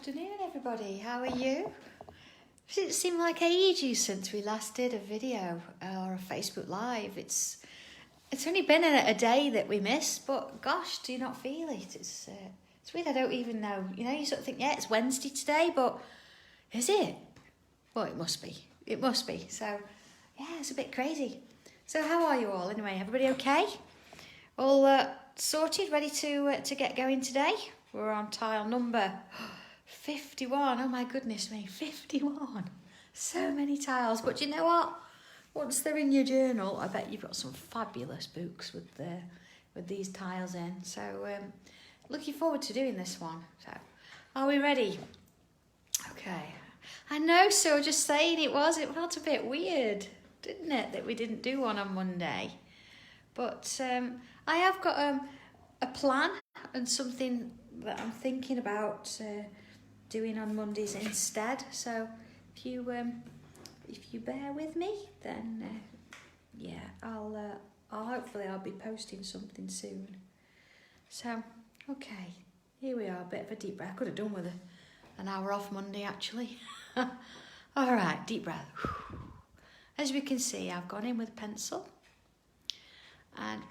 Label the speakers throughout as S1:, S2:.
S1: afternoon, everybody. How are you? It seemed like ages since we last did a video or a Facebook Live. It's only been a day that we missed, but gosh, do you not feel it? It's weird. I don't even know. You know, you sort of think, yeah, it's Wednesday today, but is it? Well, it must be. It must be. So, yeah, it's a bit crazy. So, how are you all anyway? Everybody okay? All sorted, ready to get going today? We're on tile number 51. Oh my goodness me, 51. So many tiles. But you know what? Once they're in your journal, I bet you've got some fabulous books with these tiles in. So looking forward to doing this one. So are we ready? Okay. I know, so just saying it felt a bit weird, didn't it, that we didn't do one on Monday. But I have got a plan and something that I'm thinking about doing on Mondays instead. So if you bear with me, then yeah, I'll hopefully I'll be posting something soon. So okay, here we are. A bit of a deep breath. I could have done with an hour off Monday actually. All right, deep breath. As we can see, I've gone in with a pencil, and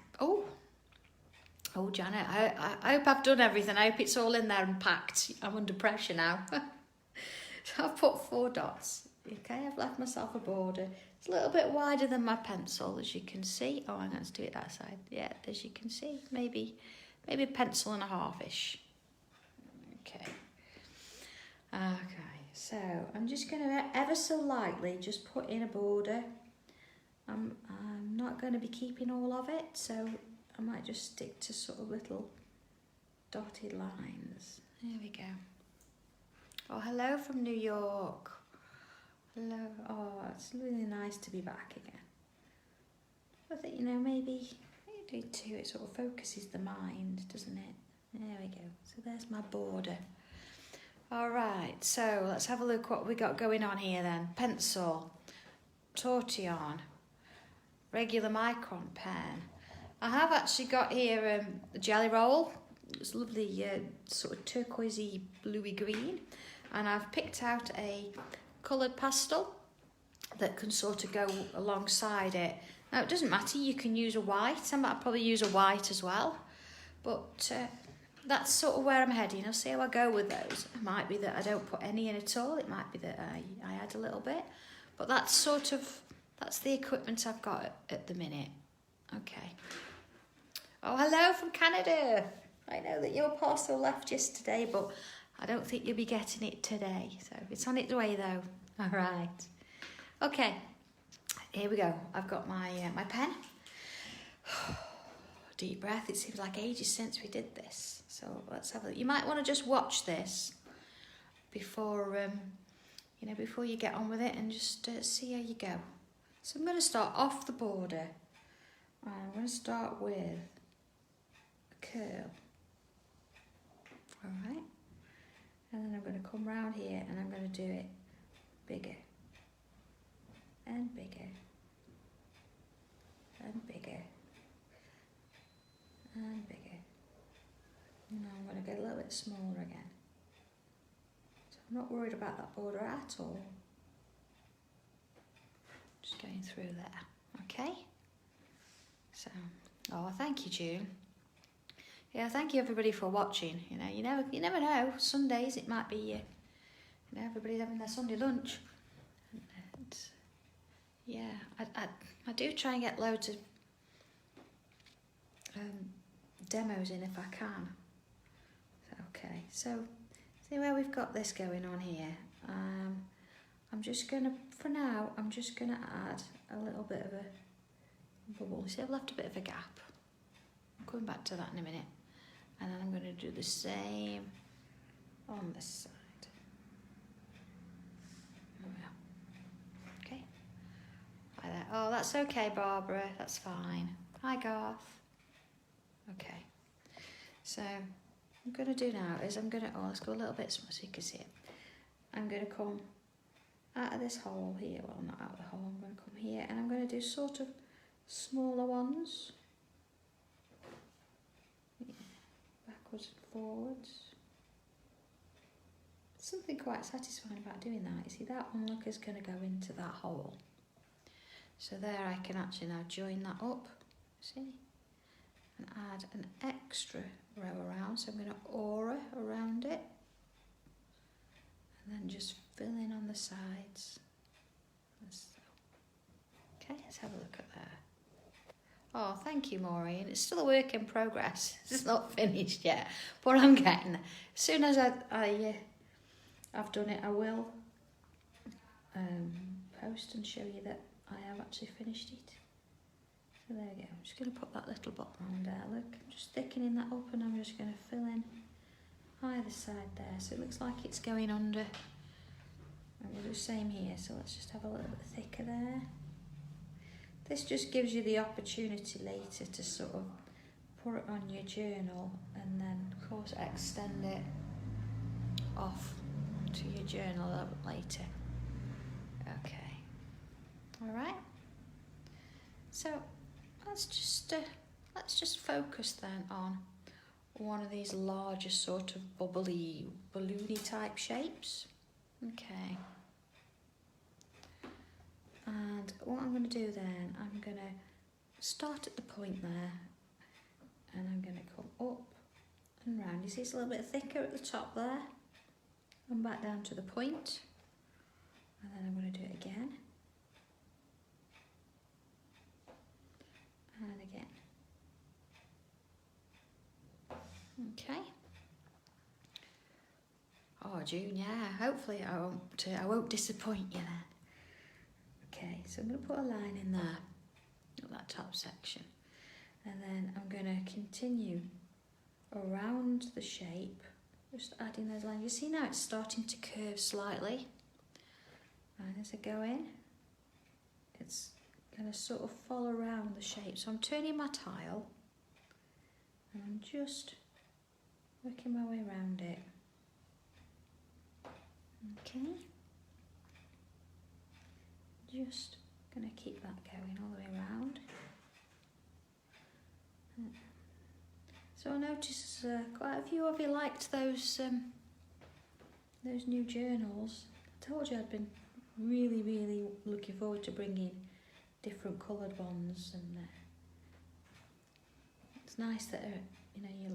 S1: Oh, Janet, I hope I've done everything. I hope it's all in there and packed. I'm under pressure now. So I've put 4 dots. Okay, I've left myself a border. It's a little bit wider than my pencil, as you can see. Oh, I'm going to do it that side. Yeah, as you can see, maybe a pencil and a half-ish. Okay. Okay, so I'm just going to ever so lightly just put in a border. I'm not going to be keeping all of it, so I might just stick to sort of little dotted lines. There we go. Oh, hello from New York. Hello. Oh, it's really nice to be back again. I think, you know, maybe do too. It sort of focuses the mind, doesn't it? There we go. So there's my border. All right, so let's have a look what we got going on here then. Pencil, tortillon, regular micron pen. I have actually got here a jelly roll. It's lovely sort of turquoisey bluey green, and I've picked out a coloured pastel that can sort of go alongside it. Now it doesn't matter, you can use a white. I might probably use a white as well, but that's sort of where I'm heading. I'll see how I go with those. It might be that I don't put any in at all. It might be that I add a little bit, but that's the equipment I've got at the minute. Okay. Oh, hello from Canada. I know that your parcel left yesterday, but I don't think you'll be getting it today. So it's on its way though. All right. Okay, here we go. I've got my pen. Deep breath. It seems like ages since we did this. So let's have a look. You might want to just watch this before, before you get on with it, and just see how you go. So I'm going to start off the border. I'm going to start with curl. All right, and then I'm going to come round here and I'm going to do it bigger and bigger and bigger and bigger. Now I'm going to get a little bit smaller again. So I'm not worried about that border at all. Just going through there. Okay. So, oh, thank you, June. Yeah, thank you everybody for watching. You never know. Sundays it might be, everybody's having their Sunday lunch. And, yeah, I do try and get loads of demos in if I can. Okay, so see where we've got this going on here. I'm just gonna, for now, I'm just gonna add a little bit of a bubble. See, I've left a bit of a gap. I'm coming back to that in a minute. And then I'm going to do the same on this side. Okay. Like that. Oh, that's okay, Barbara. That's fine. Hi, Garth. Okay. So, I'm going to do now is let's go a little bit small so you can see it. I'm going to come out of this hole here. Well, not out of the hole. I'm going to come here and I'm going to do sort of smaller ones. Backwards and forwards. something quite satisfying about doing that. You see that one, look, is going to go into that hole. So there I can actually now join that up, see, and add an extra row around. So I'm going to aura around it, and then just fill in on the sides. Okay, let's have a look at that. Oh, thank you, Maureen. It's still a work in progress. It's not finished yet, but I'm getting there. As soon as I've done it, I will post and show you that I have actually finished it. So there we go. I'm just going to put that little bottom on there. Look, I'm just thickening that up, and I'm just going to fill in either side there, so it looks like it's going under. And we'll do the same here. So let's just have a little bit thicker there. This just gives you the opportunity later to sort of put it on your journal, and then of course extend it off to your journal a little bit later. Okay, all right. So let's just focus then on one of these larger sort of bubbly, balloony type shapes. Okay. And what I'm going to do then, I'm going to start at the point there, and I'm going to come up and round. You see it's a little bit thicker at the top there, and back down to the point, and then I'm going to do it again, and again. Okay. Oh, June, yeah. Hopefully I won't disappoint you then. Okay, so I'm going to put a line in there, at that top section, and then I'm going to continue around the shape, just adding those lines. You see now it's starting to curve slightly, and as I go in, it's going to sort of fall around the shape. So I'm turning my tile, and I'm just working my way around it. Okay. Just going to keep that going all the way around. So I noticed quite a few of you liked those new journals. I told you I'd been really looking forward to bringing different coloured ones, and it's nice that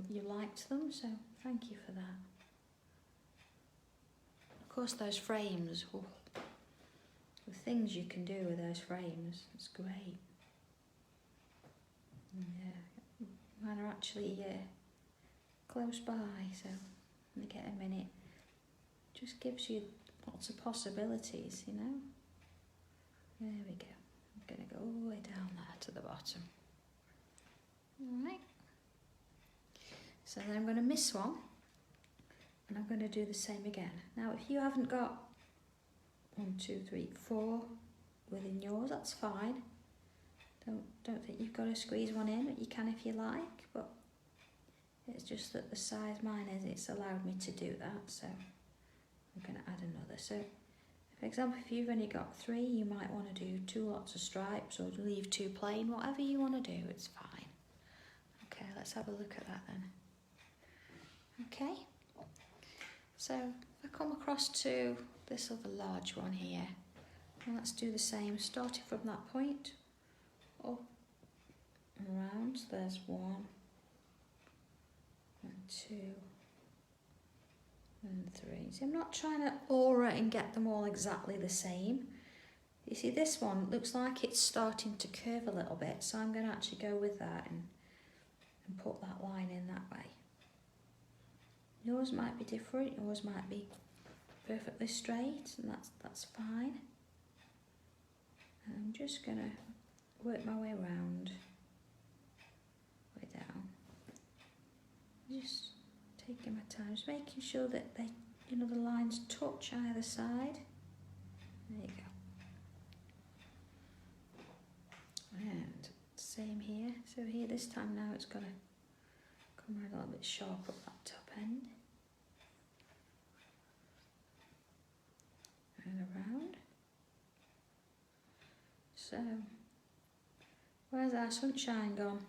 S1: you liked them. So thank you for that. Of course, those frames. Oh, the things you can do with those frames, it's great. Yeah, mine are actually close by, so when you get a minute, just gives you lots of possibilities, you know. There we go. I'm going to go all the way down there to the bottom. Alright. So then I'm going to miss one, and I'm going to do the same again. Now, if you haven't got 1, 2, 3, 4 within yours, that's fine. Don't think you've got to squeeze one in, but you can if you like, but it's just that the size mine is, it's allowed me to do that, so I'm going to add another. So for example, if you've only got 3, you might want to do 2 lots of stripes, or leave 2 plain, whatever you want to do, it's fine. Okay, let's have a look at that then. Okay, so if I come across to this other large one here, and let's do the same, starting from that point, up and around. So there's 1 and 2 and 3. So I'm not trying to aura and get them all exactly the same. You see this one looks like it's starting to curve a little bit, so I'm going to actually go with that and put that line in that way. Yours might be different, yours might be perfectly straight, and that's fine. And I'm just going to work my way around, way down. Just taking my time, just making sure that they, the lines touch either side. There you go. And same here. So here this time now it's got to come around a little bit sharp at that top end. And around. So, where's our sunshine gone?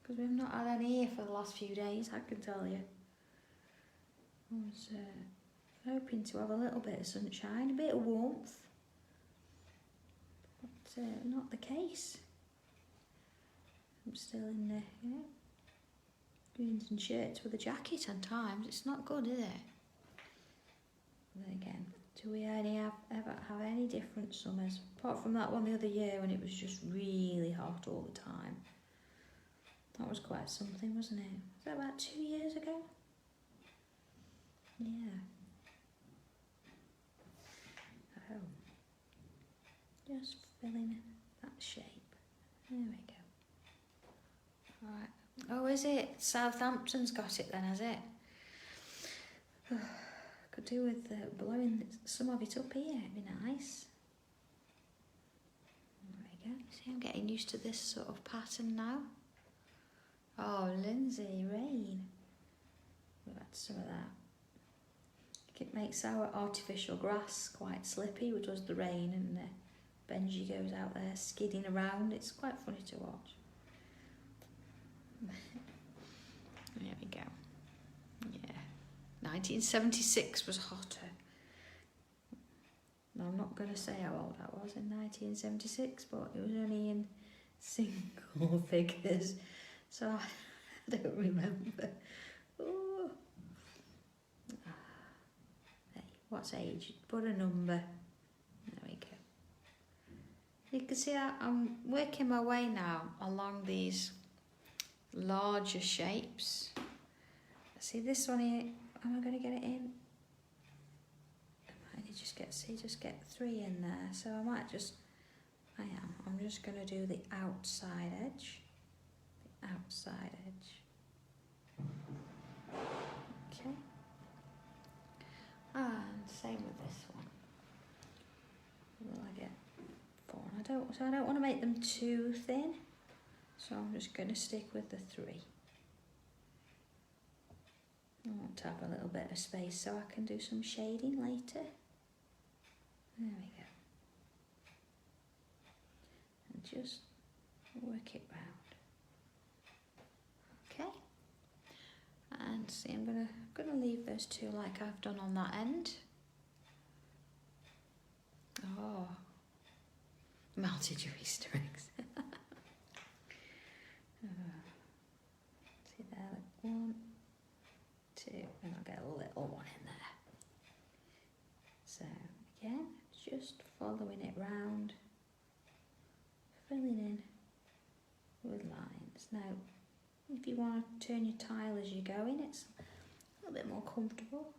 S1: Because we've not had any here for the last few days, I can tell you. It was hoping to have a little bit of sunshine, a bit of warmth, but not the case. I'm still in the jeans and shirts with a jacket on times. It's not good, is it? Then again, do we ever have any different summers? Apart from that one the other year when it was just really hot all the time. That was quite something, wasn't it? Was that about 2 years ago? Yeah. Oh. Just filling that shape. There we go. Right. Oh, is it? Southampton's got it then, has it? Could do with blowing some of it up here. It'd be nice. There we go. See, I'm getting used to this sort of pattern now. Oh, Lindsay, rain. We'll add some of that. It makes our artificial grass quite slippy, which does the rain, and Benji goes out there skidding around. It's quite funny to watch. There we go. Yeah. 1976 was hotter. Now, I'm not going to say how old I was in 1976, but it was only in single figures, so I don't remember. Oh. Hey, what's age? Put a number. There we go. You can see I'm working my way now along these larger shapes. See this one here, am I going to get it in? I might just get 3 in there, so I might just, I'm just going to do the outside edge. The outside edge. Okay. And same with this one. Will I get 4? I don't want to make them too thin. So I'm just going to stick with the 3. I want to have a little bit of space so I can do some shading later. There we go. And just work it round. Okay. And see, I'm gonna leave those 2 like I've done on that end. Oh, melted your Easter eggs. See there, like 1, 2, and I'll get a little one in there. So again, just following it round, filling in with lines. Now, if you want to turn your tile as you're going, it's a little bit more comfortable.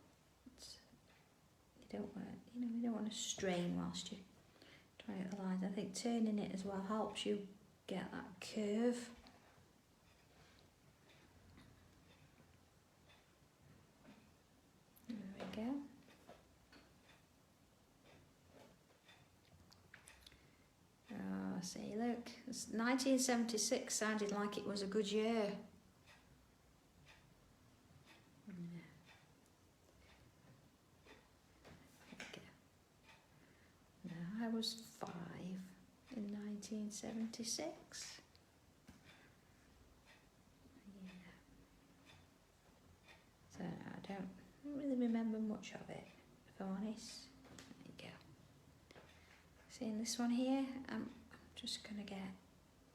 S1: You don't want to strain whilst you're trying to get the lines. I think turning it as well helps you get that curve. There we go. Oh, see, look, 1976 sounded like it was a good year. I was 5 in 1976. Yeah. So I don't really remember much of it, if I'm honest. There you go. Seeing this one here, I'm just going to get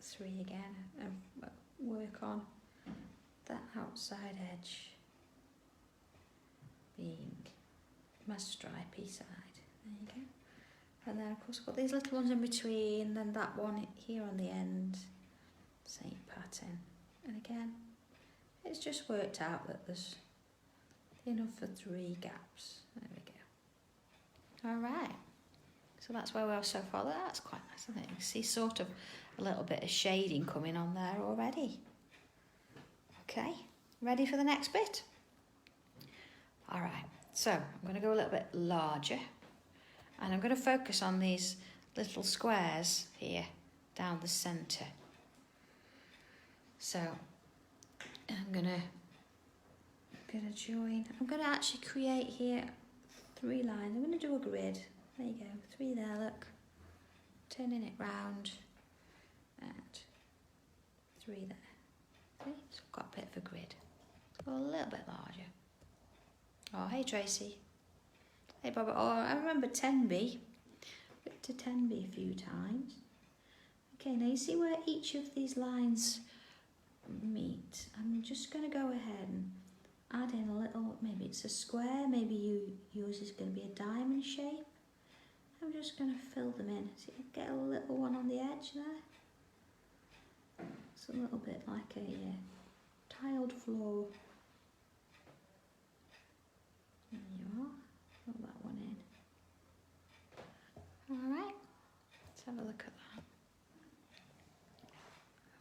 S1: 3 again and work on that outside edge being my stripy side. There you go. And then of course I've got these little ones in between, then that one here on the end, same pattern. And again, it's just worked out that there's enough for 3 gaps. There we go. Alright, so that's where we are so far. That's quite nice, isn't it? You can see sort of a little bit of shading coming on there already. Okay, ready for the next bit? Alright, so I'm going to go a little bit larger. And I'm going to focus on these little squares here down the centre. So I'm going to join. I'm going to actually create here 3 lines. I'm going to do a grid. There you go, 3 there, look. Turning it round and 3 there. See, so I've got a bit of a grid. Go a little bit larger. Oh, hey Tracy. Hey Bob, oh, I remember Tenby. Bit to Tenby a few times. Okay, now you see where each of these lines meet. I'm just going to go ahead and add in a little, maybe it's a square, maybe yours is going to be a diamond shape. I'm just going to fill them in. So you get a little one on the edge there. It's a little bit like a tiled floor. There you are. Fill that one in. Alright, let's have a look at that.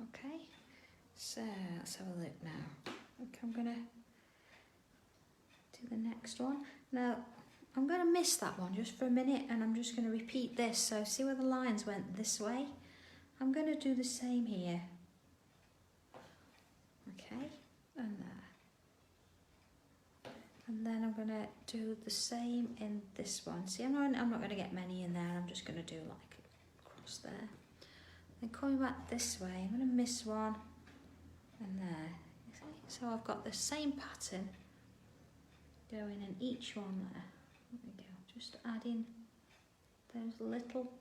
S1: Okay, so let's have a look now. Okay, I'm going to do the next one. Now, I'm going to miss that one just for a minute and I'm just going to repeat this. So see where the lines went this way? I'm going to do the same here. Okay, and there. And then I'm going to do the same in this one. See, I'm not going to get many in there. I'm just going to do like across there. Then coming back this way, I'm going to miss one and there. You see? So I've got the same pattern going in each one there. There we go. Just adding those little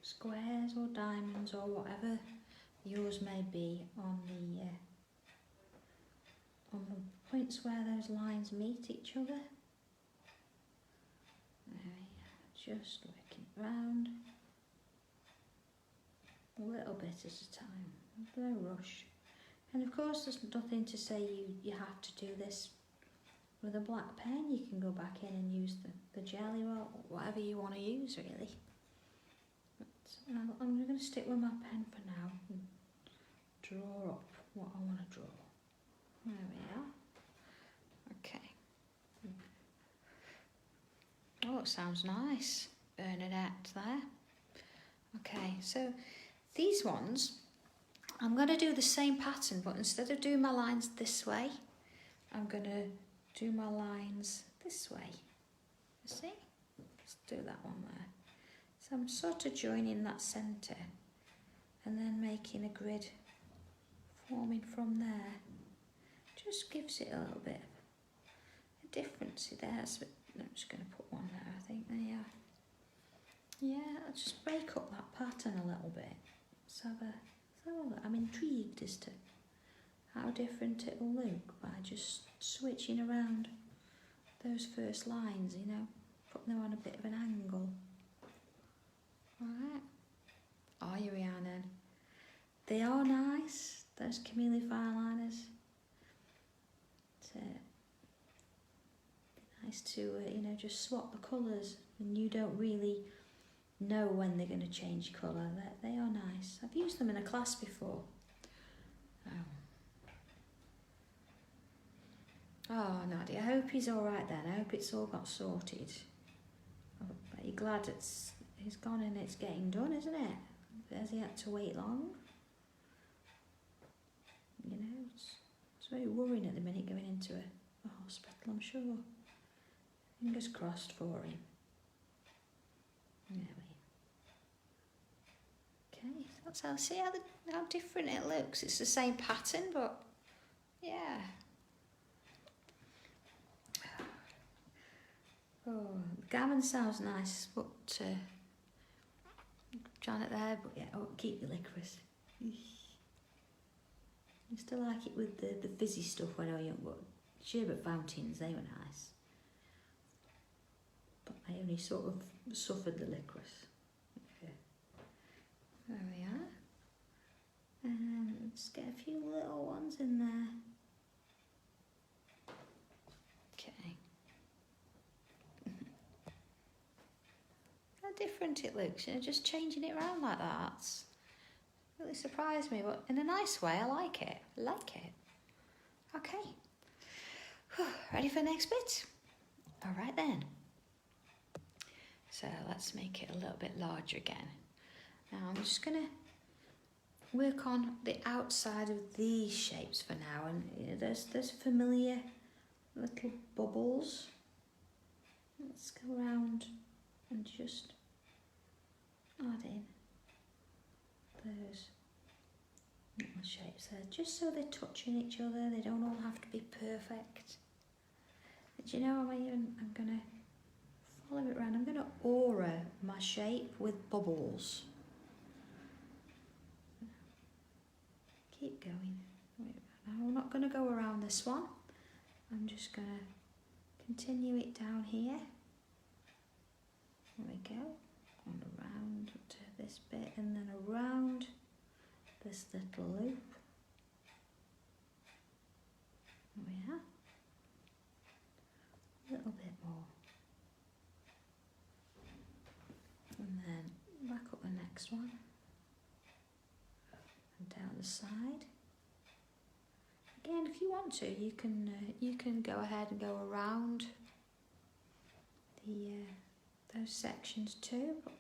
S1: squares or diamonds or whatever yours may be on the points where those lines meet each other. There we are. Just working it round a little bit at a time. No rush. And of course, there's nothing to say you have to do this with a black pen. You can go back in and use the jelly or whatever you want to use, really. But I'm going to stick with my pen for now and draw up what I want to draw. There we are. Okay. Oh, it sounds nice. Bernadette there. Okay, so these ones, I'm going to do the same pattern, but instead of doing my lines this way, I'm going to do my lines this way. You see? Let's do that one there. So I'm sort of joining that centre and then making a grid forming from there. Just gives it a little bit of a difference there. So I'm just going to put one there, I think. There you are. Yeah, I'll just break up that pattern a little bit. So I'm intrigued as to how different it will look by just switching around those first lines, you know, putting them on a bit of an angle. Alright. Oh, here we are then. They are nice, those chameleon fine liners. It's nice to, you know, just swap the colours and you don't really know when they're going to change colour. They are nice. I've used them in a class before. Oh, Nadia, I hope he's all right then. I hope it's all got sorted. I bet you're glad he's gone and it's getting done, isn't it? Has he had to wait long? You know, it's very worrying at the minute going into a hospital, I'm sure. Fingers crossed for him. There we go. Okay, that's how, see how different it looks. It's the same pattern, but yeah. Oh, gammon sounds nice, but Janet there, but yeah, oh, keep your licorice. I used to like it with the fizzy stuff when I was young, but sherbet fountains, they were nice. But I only sort of suffered the licorice. Okay. There we are. And let's get a few little ones in there. Okay. How different it looks, you know, just changing it around like that. It's really surprised me, but in a nice way. I like it. Okay. Ready for the next bit? All right then. So let's make it a little bit larger again. Now I'm just going to work on the outside of these shapes for now, and you know, there's familiar little bubbles. Let's go around and just add in those little shapes there, just so they're touching each other. They don't all have to be perfect. But you know, I'm gonna follow it around. I'm going to aura my shape with bubbles. Keep going. Now I'm not going to go around this one. I'm just going to continue it down here. There we go. And around to this bit and then around this little loop. There we are. A little bit more. And then back up the next one. And down the side. Again, if you want to, you can go ahead and go around the those sections too. But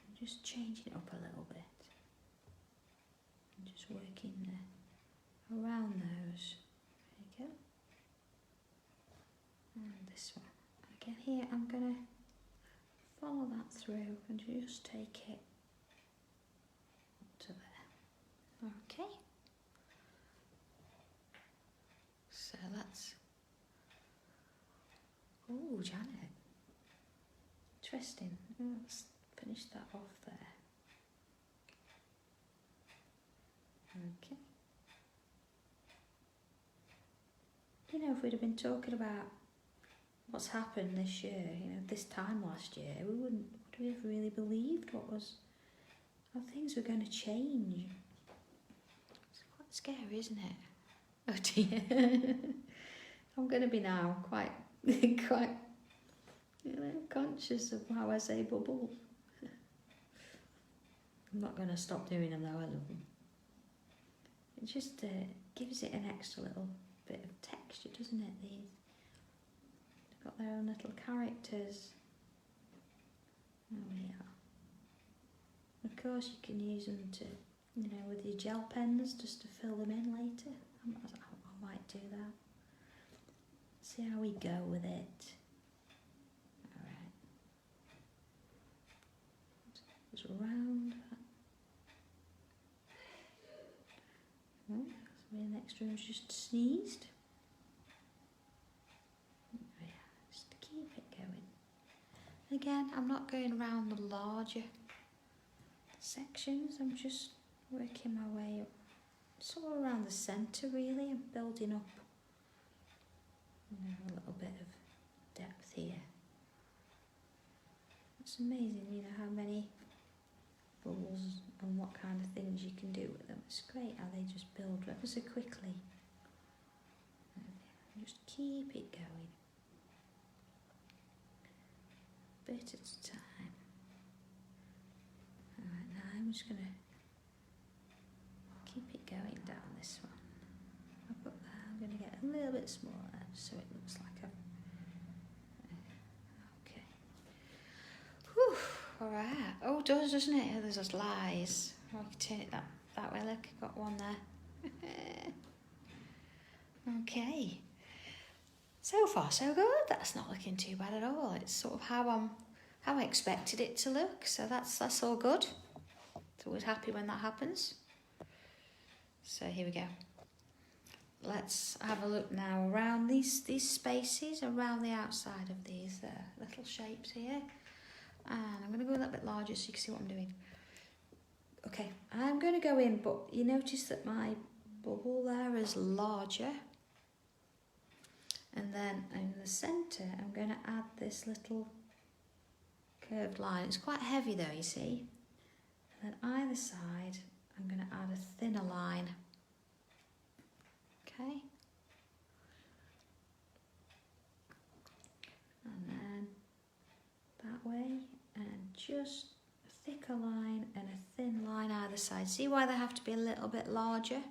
S1: I'm just changing it up a little bit. I'm just working around those. There you go. And this one. Again, here I'm going to follow that through and just take it up to there. Okay. So that's. Oh, Janet. Interesting. Let's finish that off there. Okay. You know, if we'd have been talking about what's happened this year, you know, this time last year, would we have really believed how things were going to change? It's quite scary, isn't it? Oh dear. I'm going to be now quite conscious of how I say bubble. I'm not going to stop doing them though, I love them. It just gives it an extra little bit of texture, doesn't it? They've got their own little characters. There we are. Of course you can use them to, you know, with your gel pens just to fill them in later. I might do that. See how we go with it. Alright. Just around that. Oh, so the next room's just sneezed. Yeah, just to keep it going. Again, I'm not going around the larger sections, I'm just working my way up. Sort of around the centre really, and building up, you know, a little bit of depth here. It's amazing, you know, how many bubbles and what kind of things you can do with them. It's great how they just build ever so quickly. Just keep it going. A bit at a time. Alright, now I'm just going to keep it going down this one. I've got that. I'm going to get a little bit smaller so it looks like okay. Whew, alright. Oh, it does, doesn't it? Oh, there's those lies. Oh, I can turn it that way. Look, I've got one there. Okay. So far, so good. That's not looking too bad at all. It's sort of how I expected it to look. So that's all good. So always happy when that happens. So here we go. Let's have a look now around these spaces, around the outside of these little shapes here. And I'm going to go a little bit larger so you can see what I'm doing. Okay, I'm going to go in, but you notice that my bubble there is larger. And then in the centre, I'm going to add this little curved line. It's quite heavy though, you see. And then either side, I'm going to add a thinner line. Okay. And then that way, and just a thicker line and a thin line either side. See why they have to be a little bit larger?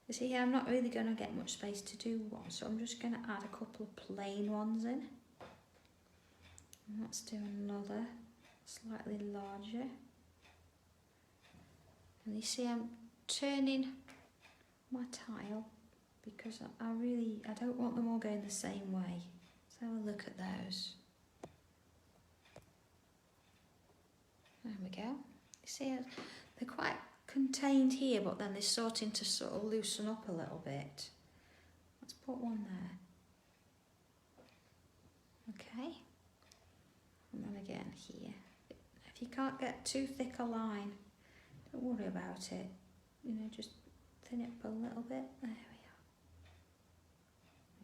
S1: You see here, I'm not really going to get much space to do one, so I'm just going to add a couple of plain ones in. And let's do another slightly larger. And you see I'm turning my tile because I don't want them all going the same way. So have a look at those. There we go. You see they're quite contained here, but then they're starting to sort of loosen up a little bit. Let's put one here. If you can't get too thick a line, don't worry about it. You know, just thin it up a little bit. There we are.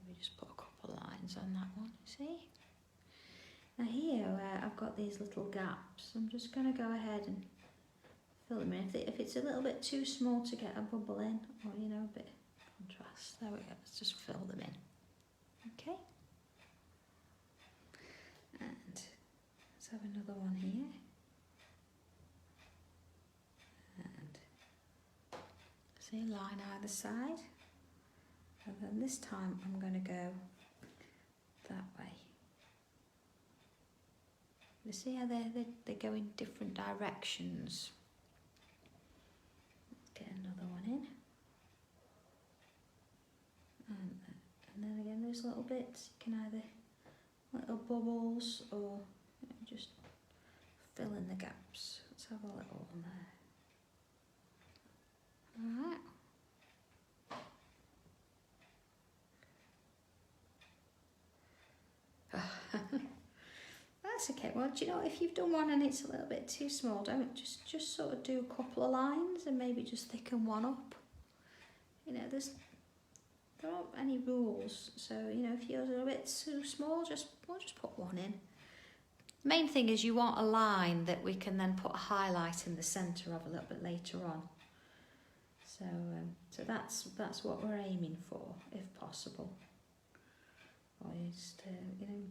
S1: Maybe just put a couple of lines on that one, see? Now here, where I've got these little gaps, I'm just going to go ahead and fill them in. If it's a little bit too small to get a bubble in, or you know, a bit of contrast, there we go, let's just fill them in. Okay. And let's have another one here. And see, line either side. And then this time I'm going to go that way. You see how they go in different directions. Let's get another one in. And then again, those little bits, you can either little bubbles or you know, just fill in the gaps. Let's have a little one there. Alright. That's okay. Well, do you know, if you've done one and it's a little bit too small, don't just sort of do a couple of lines and maybe just thicken one up. You know, there aren't any rules, so you know, if yours are a bit too small, we'll just put one in. Main thing is you want a line that we can then put a highlight in the centre of a little bit later on. So that's what we're aiming for, if possible. Or just you know,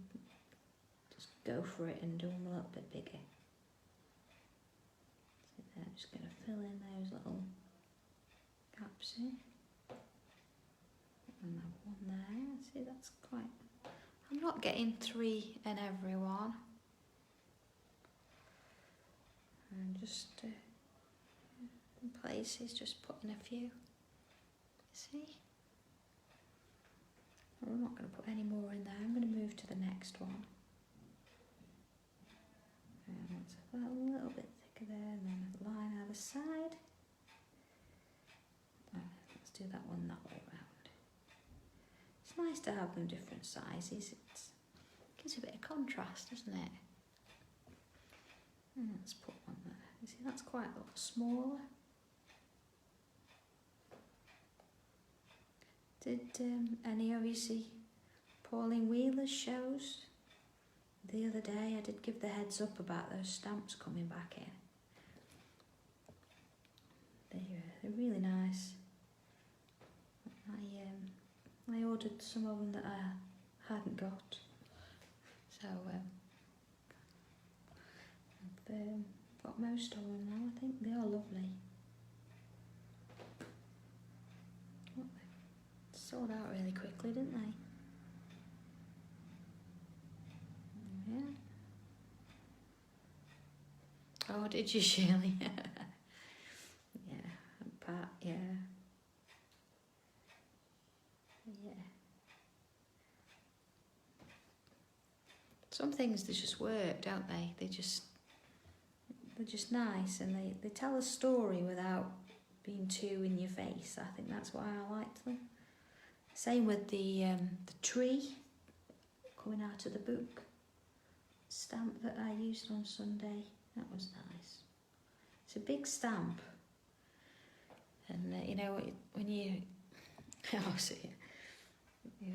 S1: just go for it and do them a little bit bigger. So I'm just going to fill in those little gaps here. And that one there. See, that's quite. I'm not getting 3 in every one. And just in places, just putting a few. See? I'm not going to put any more in there. I'm going to move to the next one. And let's have that a little bit thicker there, and then a line either side. Let's do that one that way round. It's nice to have them different sizes. It gives a bit of contrast, doesn't it? And let's put one there. You see, that's quite a lot smaller. Did any of you see Pauline Wheeler's shows? The other day I did give the heads up about those stamps coming back in. They're really nice. I ordered some of them that I hadn't got. So I've got most of them now. I think they are lovely. Well, they sold out really quickly, didn't they? Yeah. Oh, did you, Shirley? Yeah, Pat, yeah. Yeah. Some things, they just work, don't they? They're just nice, and they tell a story without being too in your face. I think that's why I liked them. Same with the tree coming out of the book stamp that I used on Sunday. That was nice. It's a big stamp, and you know when you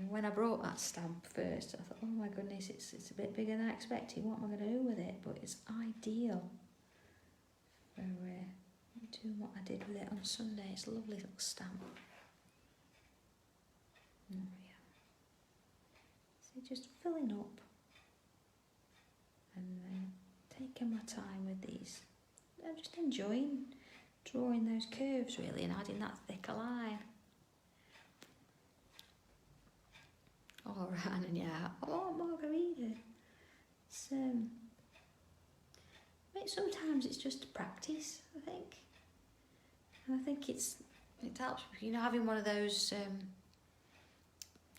S1: when I brought that stamp first, I thought, oh my goodness, it's a bit bigger than I expected. What am I going to do with it? But it's ideal for doing what I did with it on Sunday. It's a lovely little stamp. There we are. So just filling up and taking my time with these. I'm just enjoying drawing those curves really and adding that thicker line. Oh, Ryan, and yeah. Oh, Margarita. It's sometimes it's just practice, I think. And I think it helps, you know, having one of those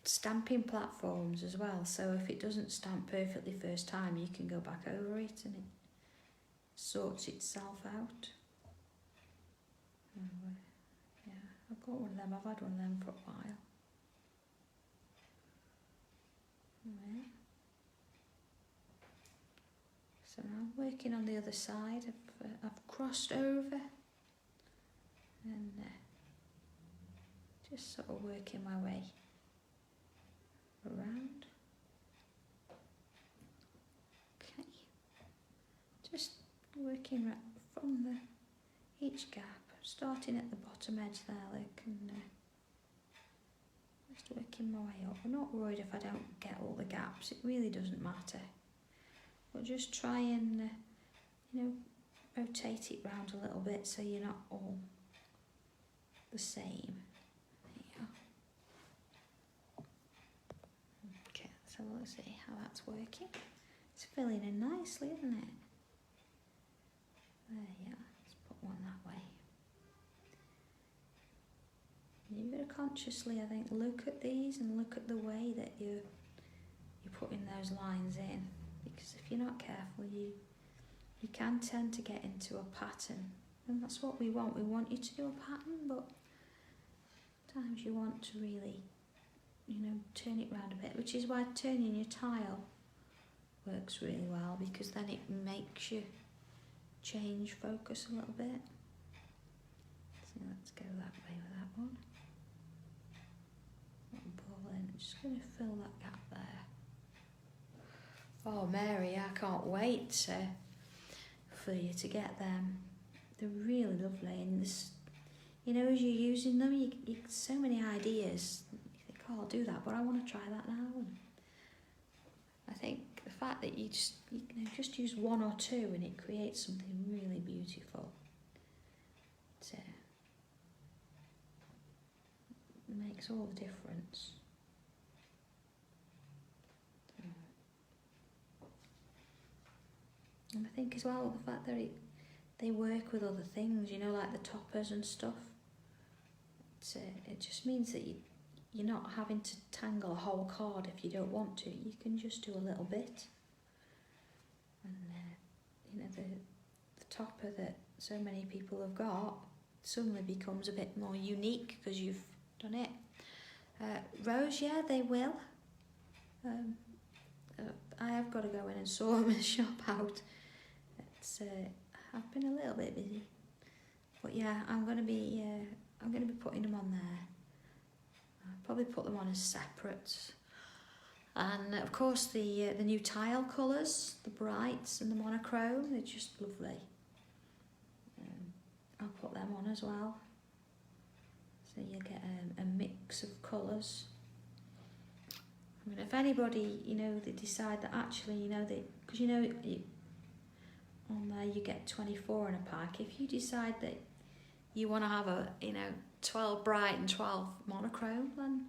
S1: stamping platforms as well. So if it doesn't stamp perfectly first time, you can go back over it and it sorts itself out. Yeah, I've got one of them. I've had one of them for a while. Yeah. So So now I'm working on the other side. I've crossed over and just sort of working my way around. Okay, just working right from each gap, starting at the bottom edge there, look, and just working my way up. I'm not worried if I don't get all the gaps, it really doesn't matter. But just try and, you know, rotate it round a little bit so you're not all the same. There you go. Okay, so let's see how that's working. It's filling in nicely, isn't it? There you are. Let's put one that way. You've got to consciously, I think, look at these and look at the way that you're putting those lines in, because if you're not careful, you can tend to get into a pattern, and that's what we want. We want you to do a pattern, but sometimes you want to really, you know, turn it round a bit, which is why turning your tile works really well, because then it makes you change focus a little bit. So let's go that way with that one. I'm just going to fill that gap there. Oh Mary, I can't wait for you to get them. They're really lovely, and this, you know, as you're using them, you get so many ideas. You think, oh, I'll do that, but I want to try that now. And I think the fact that you just use one or two and it creates something really beautiful. It makes all the difference. And I think as well, the fact that they work with other things, you know, like the toppers and stuff. It just means that you're not having to tangle a whole card if you don't want to. You can just do a little bit. And, you know, the topper that so many people have got suddenly becomes a bit more unique because you've done it. Rose, yeah, they will. I have got to go in and sort my shop out. I've been a little bit busy, but yeah, I'm going to be putting them on there. I'll probably put them on as separates, and of course the new tile colours, the brights and the monochrome, they're just lovely. I'll put them on as well, so you get a mix of colours. I mean, if anybody, you know, they decide that actually, you know, because you know, on there you get 24 in a pack. If you decide that you want to have 12 bright and 12 monochrome, then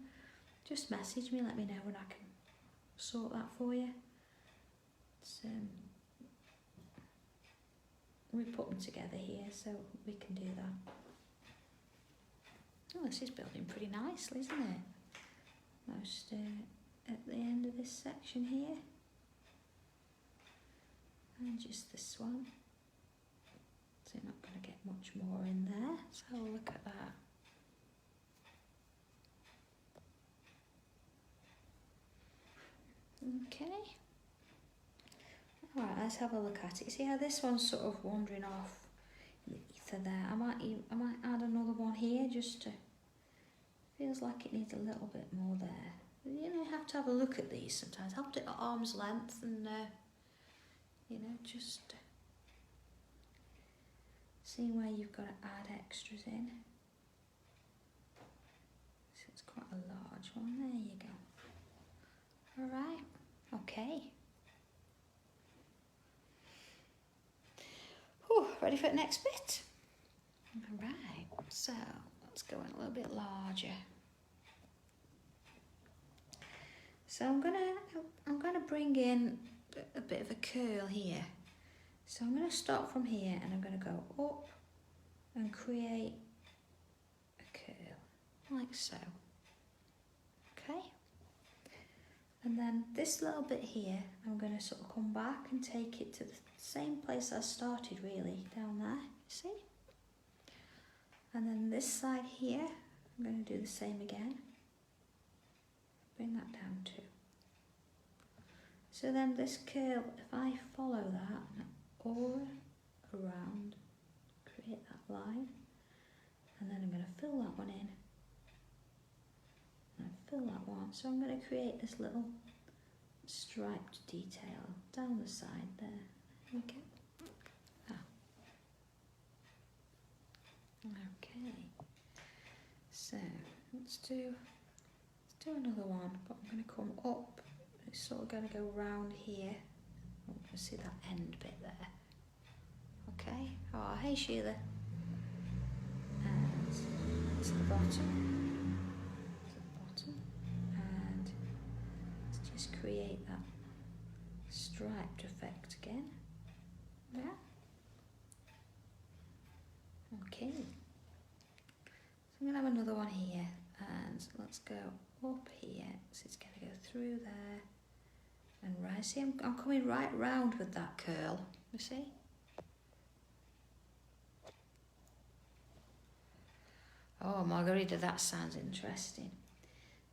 S1: just message me, let me know, and I can sort that for you. We put them together here, so we can do that. Oh, this is building pretty nicely, isn't it? Most at the end of this section here, and just this one. So you're not going to get much more in there. Let's have a look at that. Okay. Alright, let's have a look at it. See how this one's sort of wandering off in the ether there. I might add another one here, just to, feels like it needs a little bit more there. You know, you have to have a look at these sometimes. Hold it at arm's length and you know, just see where you've got to add extras in. So it's quite a large one. There you go. Alright, okay. Whew, ready for the next bit? Alright, so let's go in a little bit larger. So I'm gonna bring in a bit of a curl here. So I'm gonna start from here and I'm gonna go up and create a curl, like so. Okay? And then this little bit here, I'm gonna sort of come back and take it to the same place I started, really, down there, see? And then this side here, I'm gonna do the same again. Bring that down too. So then this curl, if I follow that all around, create that line, and then I'm going to fill that one in, and fill that one. So I'm going to create this little striped detail down the side there. Okay. Okay. So let's do another one, but I'm going to come up. It's sort of going to go round here. I'm going to see that end bit there. Okay. Oh, hey Sheila. And to the bottom. To the bottom. And let's just create that striped effect again. Yeah. Okay. So I'm going to have another one here, and let's go up here. So it's going to go through there and right. See, I'm coming right round with that curl. You see? Oh, Margarita, that sounds interesting.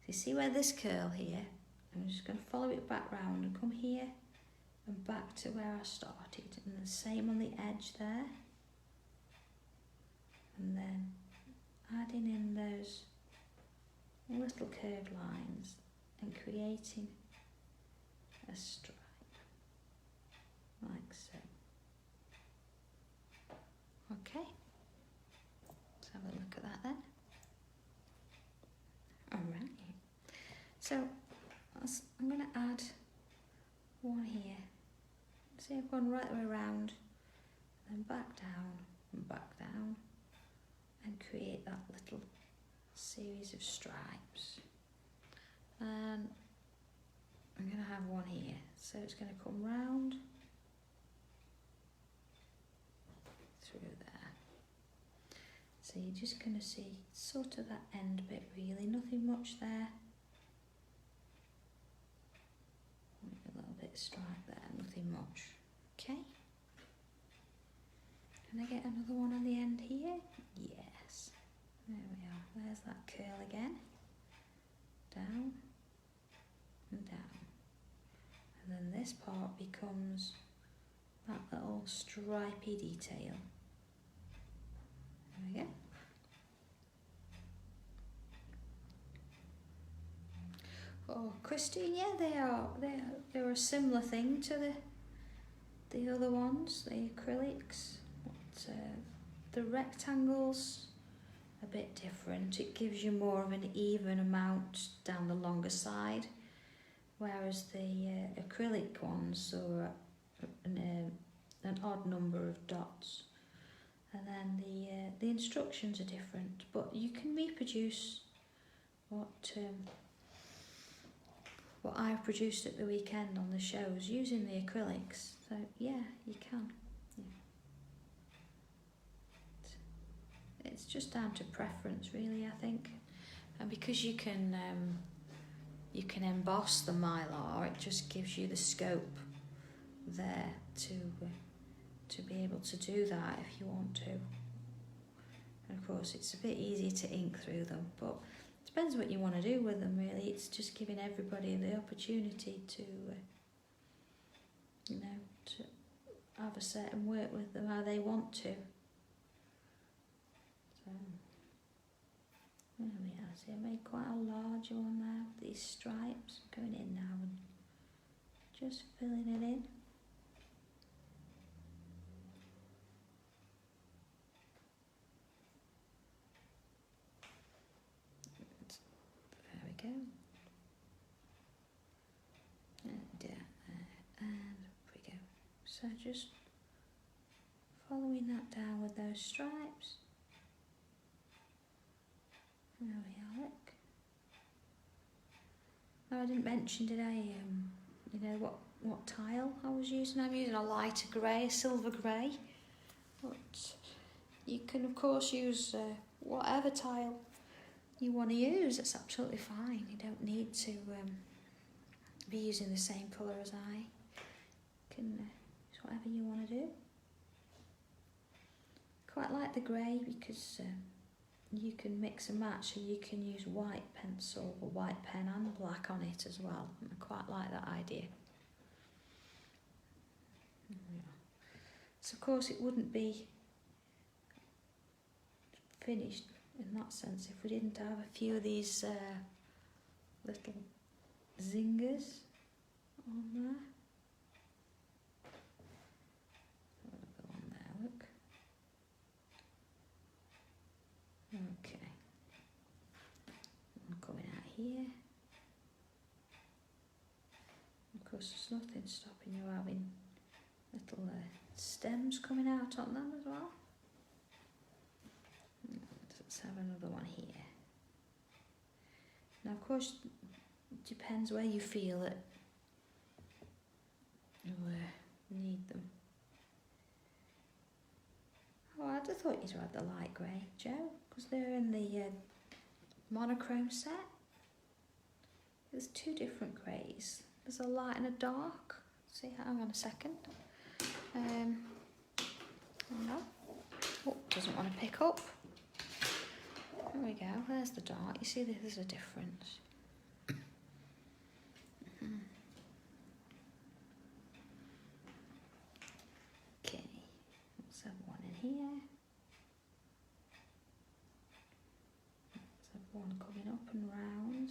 S1: So you see where this curl here? I'm just going to follow it back round and come here and back to where I started, and the same on the edge there. And then adding in those little curved lines and creating a stripe, like so. Okay, let's have a look at that then. Alright, so I'm going to add one here. See, I've gone right the way around, then back down and back down, and create that little series of stripes. And I'm going to have one here, so it's going to come round through there. So you're just going to see sort of that end bit really, nothing much there. A little bit of stripe there, nothing much. Okay. Can I get another one on the end here? Yes. There we are. There's that curl again. Down and down. And then this part becomes that little stripy detail. There we go. Oh, Christine, yeah, they're a similar thing to the other ones, the acrylics. But the rectangles a bit different. It gives you more of an even amount down the longer side, whereas the acrylic ones are an odd number of dots. And then the instructions are different, but you can reproduce what I've produced at the weekend on the shows using the acrylics. So yeah, you can. Yeah. It's just down to preference, really, I think. And because you can emboss the mylar, it just gives you the scope there to be able to do that if you want to. And of course, it's a bit easier to ink through them, but it depends what you want to do with them, really. It's just giving everybody the opportunity to to have a set and work with them how they want to. So there we are. See, I made quite a large one now with these stripes. I'm going in now and just filling it in. There we go. And we go. So just following that down with those stripes. There we are, look. Oh, I didn't mention, did I, what tile I was using? I'm using a lighter grey, a silver grey. But you can, of course, use whatever tile you want to use. It's absolutely fine. You don't need to be using the same colour as I. You can use whatever you want to do. Quite like the grey because you can mix and match, so you can use white pencil or white pen and black on it as well. I quite like that idea. So of course it wouldn't be finished in that sense if we didn't have a few of these little zingers on there. Go on there, look. Okay. I'm coming out here. Of course, there's nothing stopping you having little stems coming out on them as well. Let's have another one here. Now, of course, it depends where you feel that you need them. Oh, I'd have thought you'd have the light grey, Joe, because they're in the monochrome set. There's two different greys. There's a light and a dark. See, hang on a second. No. Oh, doesn't want to pick up. There we go, there's the dark. You see there's a difference. Okay, let's have one in here. Let's have one coming up and round.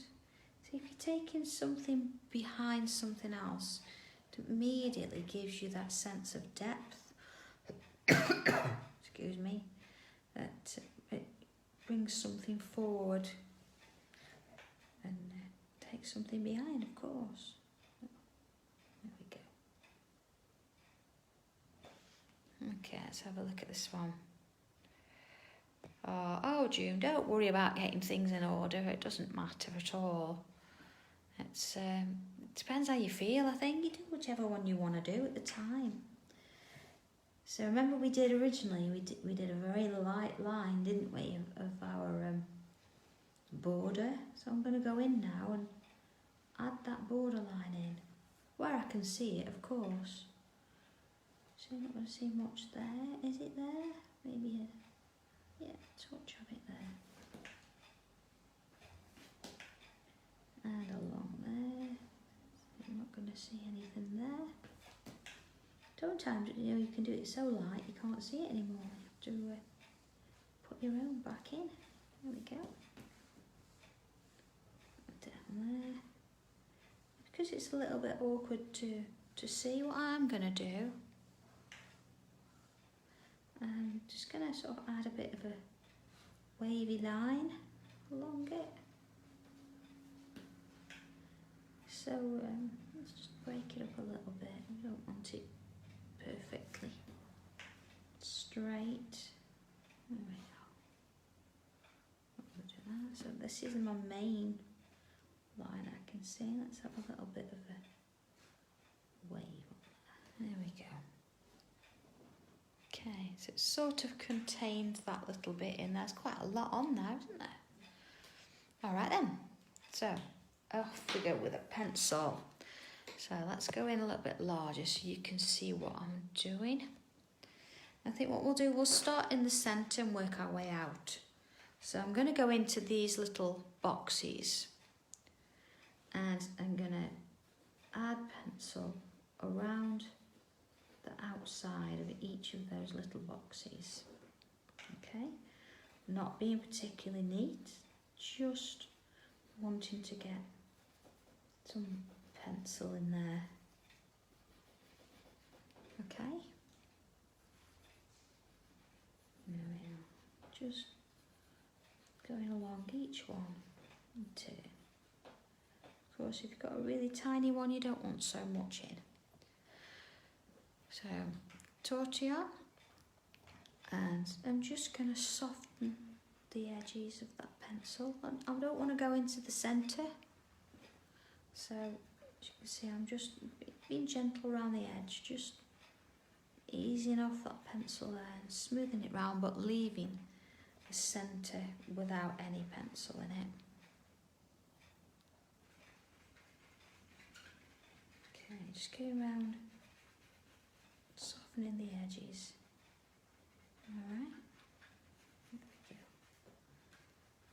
S1: See, if you're taking something behind something else, it immediately gives you that sense of depth. Excuse me. That it brings something forward and takes something behind, of course. There we go. Okay, let's have a look at this one. Oh, June, don't worry about getting things in order. It doesn't matter at all. It depends how you feel, I think. You do whichever one you want to do at the time. So remember we did originally, we did a very light line, didn't we, of our border. So I'm going to go in now and add that border line in, where I can see it, of course. So you're not going to see much there, is it there? Maybe a touch of it there. And along there, you're not going to see anything there. Sometimes, you can do it so light you can't see it anymore. You have to put your own back in. There we go. Down there. Because it's a little bit awkward to see what I'm going to do, I'm just going to sort of add a bit of a wavy line along it. So let's just break it up a little bit. We don't want it perfectly straight. There we go. We'll do that. So this is my main line I can see. Let's have a little bit of a wave. There we go. Okay, so it sort of contains that little bit in there. There's quite a lot on there, isn't there? All right then. So off we go with a pencil. So let's go in a little bit larger so you can see what I'm doing. I think what we'll do, we'll start in the centre and work our way out. So I'm going to go into these little boxes and I'm going to add pencil around the outside of each of those little boxes. Okay, not being particularly neat, just wanting to get some pencil in there. Okay, there we are, just going along each one and two. Of course, if you've got a really tiny one, you don't want so much in. So, tortilla, and I'm just going to soften the edges of that pencil. And I don't want to go into the centre, so as you can see, I'm just being gentle around the edge, just easing off that pencil there and smoothing it round, but leaving the centre without any pencil in it. Okay, just going around, softening the edges. Alright,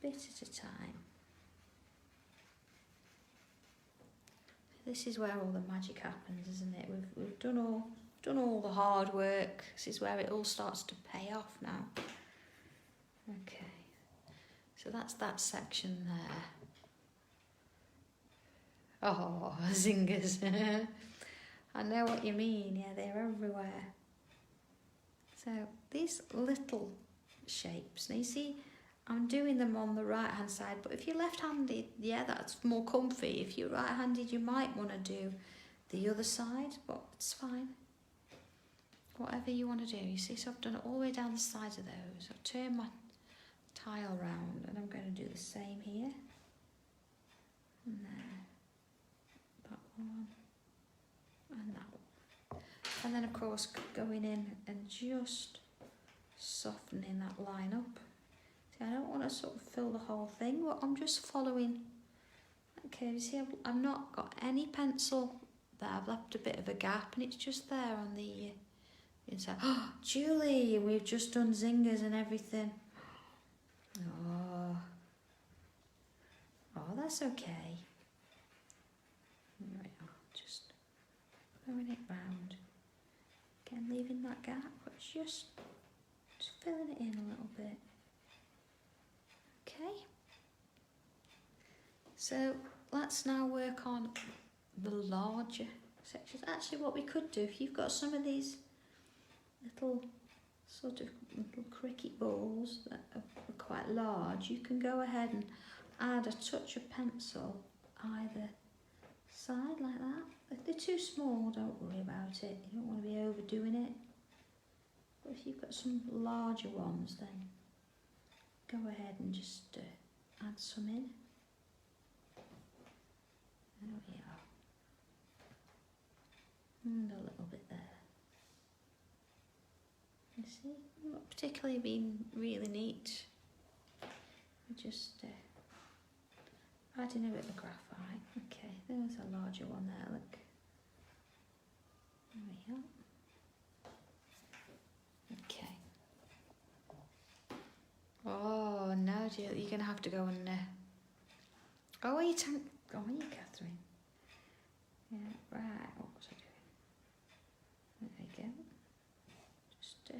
S1: bit at a time. This is where all the magic happens, isn't it? We've done all done all the hard work. This is where it all starts to pay off now. Okay, so that's that section there. Oh, zingers. I know what you mean, yeah, they're everywhere. So these little shapes, now you see, I'm doing them on the right hand side, but if you're left-handed, yeah, that's more comfy. If you're right-handed, you might want to do the other side, but it's fine. Whatever you want to do. You see, so I've done it all the way down the sides of those. I've turned my tile round, and I'm going to do the same here. And there. That one. And that one. And then, of course, going in and just softening that line up. See, I don't want to sort of fill the whole thing, but I'm just following. Okay, you see, I've not got any pencil there. I've left a bit of a gap, and it's just there on the inside. Oh, Julie, we've just done zingers and everything. Oh, that's okay. There we are, just throwing it round. Again, leaving that gap, but just filling it in a little bit. Okay. So let's now work on the larger sections. Actually, what we could do, if you've got some of these little sort of little cricket balls that are quite large, you can go ahead and add a touch of pencil either side like that. If they're too small, don't worry about it. You don't want to be overdoing it. But if you've got some larger ones, then go ahead and just add some in. There we are. And a little bit there. You see, not particularly being really neat. We're just adding a bit of graphite. Okay, there's a larger one there, look. There we are. Okay. Oh, now you're going to have to go and... Go on, you, Catherine. Yeah, right, what was I doing? There you go. Just...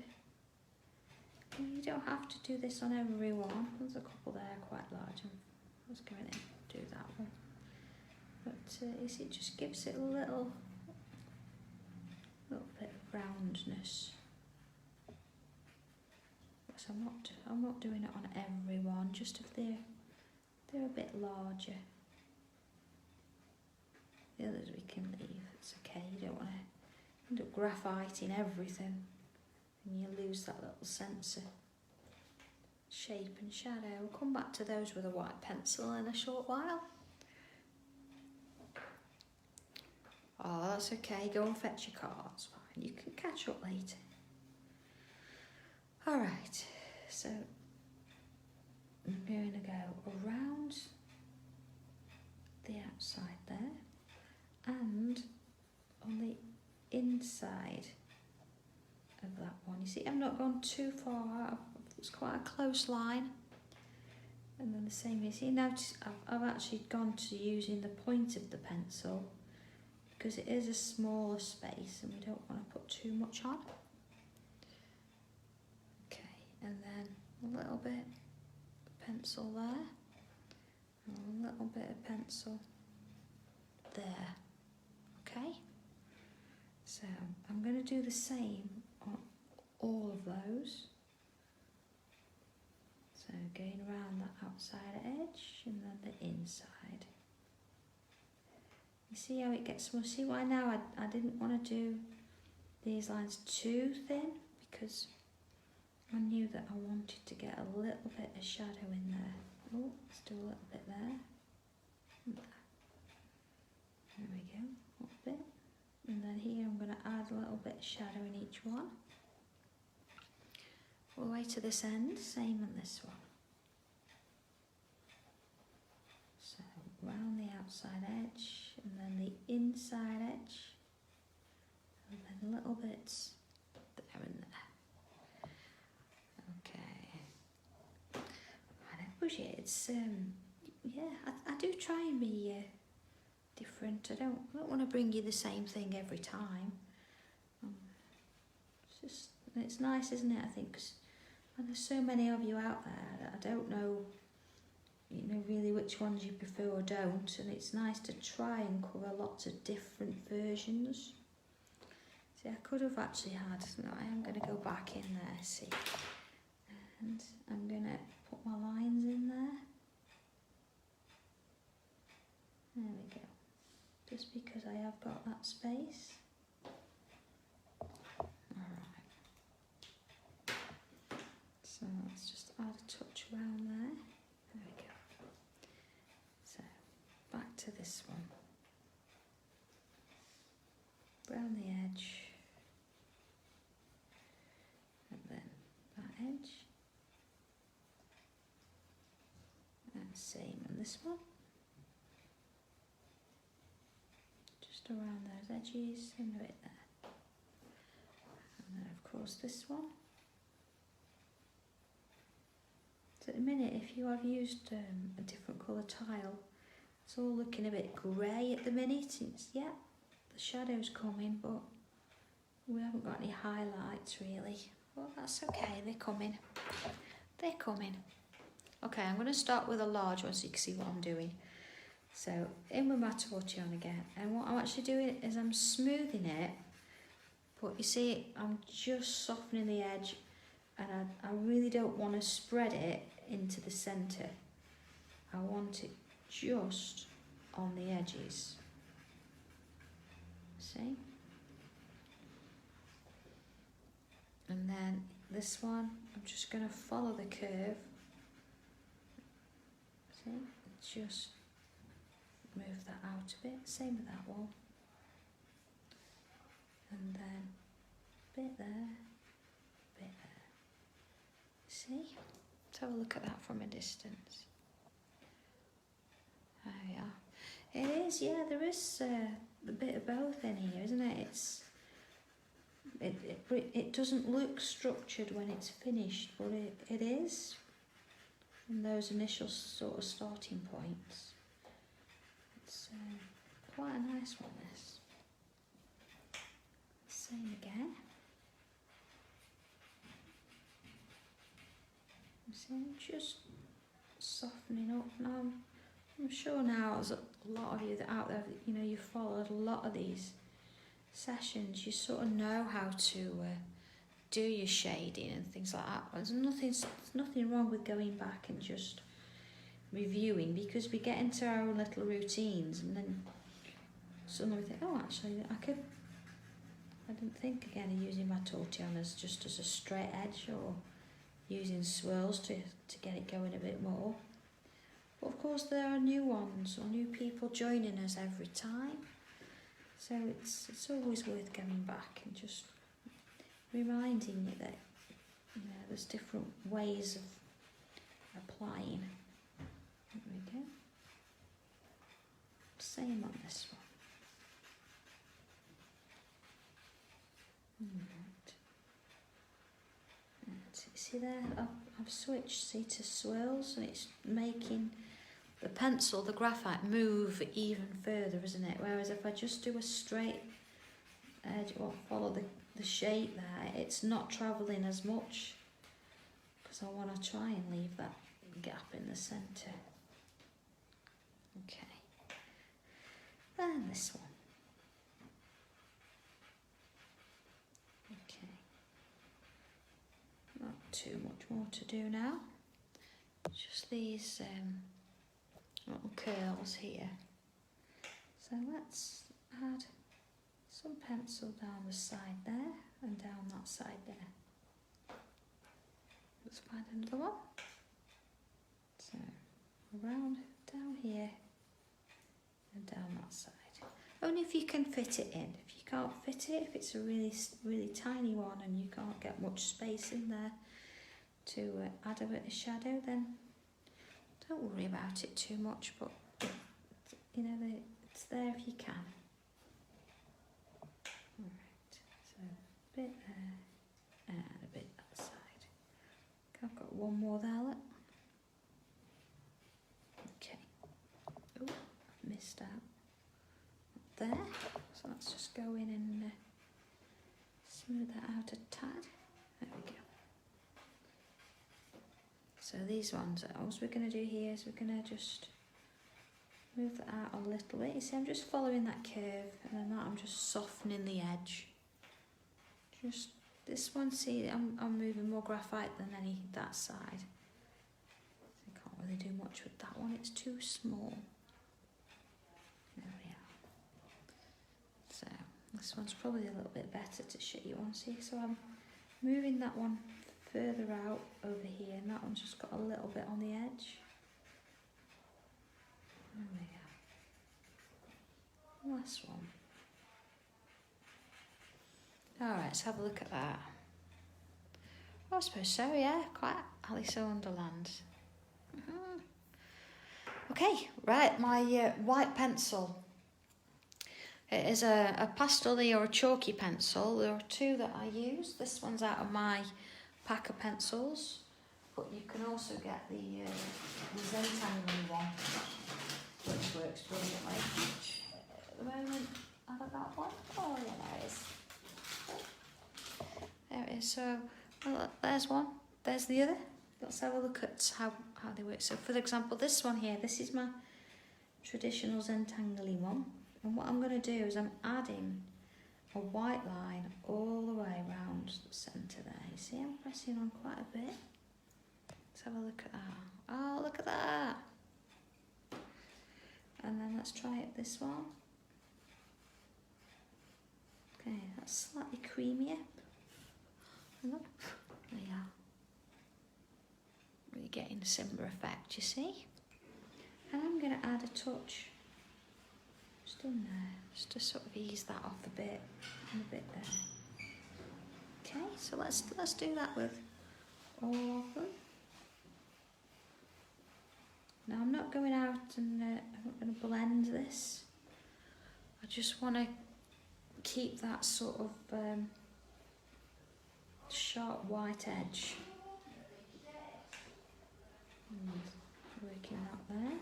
S1: you don't have to do this on every one. There's a couple there quite large. I was going to do that one. But you see, it just gives it a little bit of roundness. So I'm not doing it on every one, just if they're a bit larger. The others we can leave, it's okay. You don't want to end up graphiting everything and you lose that little sense of shape and shadow. We'll come back to those with a white pencil in a short while. Oh, that's okay. Go and fetch your car. It's fine. You can catch up later. All right. So I'm going to go around the outside there and on the inside of that one. You see, I've not gone too far. It's quite a close line. And then the same, you see, notice I've actually gone to using the point of the pencil because it is a smaller space and we don't want to put too much on. Okay, and then a little bit of pencil there, and a little bit of pencil there. Okay, so I'm going to do the same on all of those. So going around that outside edge and then the inside. You see how it gets more, see why now I didn't want to do these lines too thin because I knew that I wanted to get a little bit of shadow in there. Oh, let's do a little bit there. And there. There we go, a little bit. And then here I'm going to add a little bit of shadow in each one. All the way to this end, same on this one. So round the outside edge and then the inside edge and then little bits there and there. Okay. I know, push it. It's yeah. I do try and be different. I don't want to bring you the same thing every time. Just, it's nice, isn't it? I think, 'cause there's so many of you out there that I don't know, you know, really which ones you prefer or don't, and it's nice to try and cover lots of different versions. See, I could have actually had, no, I am going to go back in there, see, and I'm going to put my lines in there. There we go, just because I have got that space. Alright, so let's just add a touch around there. There we go. So, back to this one. Round the edge. And then that edge. And same on this one. Just around those edges and a bit there. And then of course this one. So at the minute, if you have used a different colour tile, it's all looking a bit grey at the minute. It's, yeah, the shadow's coming, but we haven't got any highlights really. Well, that's okay, they're coming. They're coming. Okay, I'm going to start with a large one so you can see what I'm doing. So, in with my tortillon again. And what I'm actually doing is I'm smoothing it, but you see, I'm just softening the edge, and I really don't want to spread it into the centre. I want it just on the edges. See? And then this one, I'm just going to follow the curve. See? Just move that out a bit. Same with that one. And then bit there, bit there. See? Let's have a look at that from a distance. There we are. It is, yeah, there is a bit of both in here, isn't it? It doesn't look structured when it's finished, but it is in those initial sort of starting points. It's quite a nice one, this. Same again. See, I'm just softening up now. I'm sure now there's a lot of you that out there, you know, you've followed a lot of these sessions, you sort of know how to do your shading and things like that. There's nothing wrong with going back and just reviewing, because we get into our own little routines and then suddenly we think, oh, actually I didn't think again of using my tortillon as just as a straight edge, or using swirls to get it going a bit more. But of course there are new ones or new people joining us every time, so it's always worth going back and just reminding you that, you know, there's different ways of applying. There we go. Same on this one. Right. And see there, I've switched, see, to swirls, and it's making the pencil, the graphite, move even further, isn't it? Whereas if I just do a straight edge or follow the shape there, it's not travelling as much, because I want to try and leave that gap in the centre. Okay. Then this one. Okay. Not too much more to do now. Just these little curls here. So let's add some pencil down the side there and down that side there. Let's find another one. So around down here and down that side. Only if you can fit it in. If you can't fit it, if it's a really tiny one and you can't get much space in there to add a bit of shadow, then don't worry about it too much, but you know, it's there if you can. Alright, so a bit there and a bit that side. I've got one more there, look. Okay. Oh, I've missed out. There. So let's just go in and Smooth that out a tad. There we go. So these ones, all we're going to do here is we're going to just move that out a little bit. You see, I'm just following that curve, and then that I'm just softening the edge. Just this one, see, I'm moving more graphite than that side. I can't really do much with that one, it's too small. There we are. So this one's probably a little bit better to show you on. See, so I'm moving that one further out over here, and that one's just got a little bit on the edge. There we go. Last one. Alright, let's have a look at that. Oh, I suppose so, yeah, quite Alice in Wonderland. Okay, right, my white pencil. It is a pastel-y or a chalky pencil. There are two that I use. This one's out of my pack of pencils, but you can also get the Sanntangle one, which works brilliantly. At the moment, have I got one? Oh, yeah, there it is. There it is. So, well, there's one. There's the other. Let's have a look at how they work. So, for example, this one here, this is my traditional Sanntangle one. And what I'm going to do is I'm adding a white line all the way around the centre there. You see, I'm pressing on quite a bit. Let's have a look at that. Oh, look at that. And then let's try it this one. Okay, that's slightly creamier. There you are. Really getting a similar effect, you see. And I'm going to add a touch just in there, just to sort of ease that off a bit, and a bit there. Okay, so let's do that with all of them. Now I'm not going out and I'm not going to blend this. I just want to keep that sort of sharp white edge. And working that there.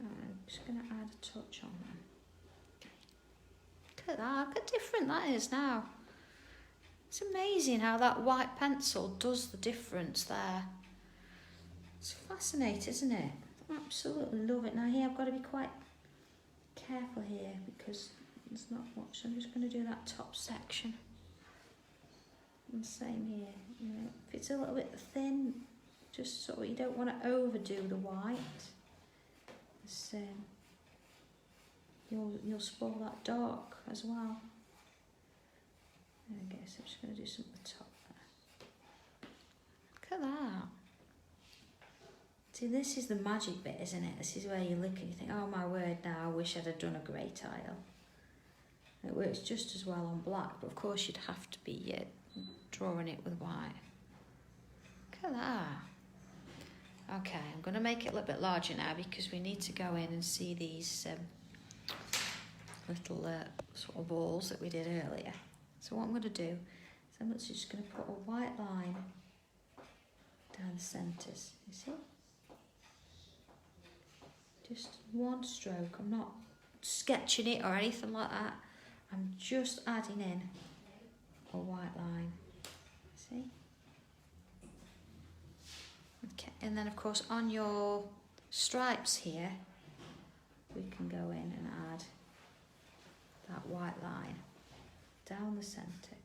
S1: I'm just going to add a touch on them. Look at that, look how different that is now. It's amazing how that white pencil does the difference there. It's fascinating, isn't it? I absolutely love it. Now here I've got to be quite careful here because there's not much. I'm just going to do that top section. And same here. You know, if it's a little bit thin, just sort of, you don't want to overdo the white. You'll spoil that dark as well. There we go, so I'm just going to do some at the top there. Look at that. See, this is the magic bit, isn't it? This is where you look and you think, oh my word, now I wish I'd have done a grey tile. It works just as well on black, but of course you'd have to be drawing it with white. Look at that. Okay, I'm going to make it a little bit larger now because we need to go in and see these little sort of balls that we did earlier. So what I'm going to do is I'm just going to put a white line down the centres, you see? Just one stroke. I'm not sketching it or anything like that. I'm just adding in a white line, see? Okay, and then of course on your stripes here, we can go in and add that white line down the centre.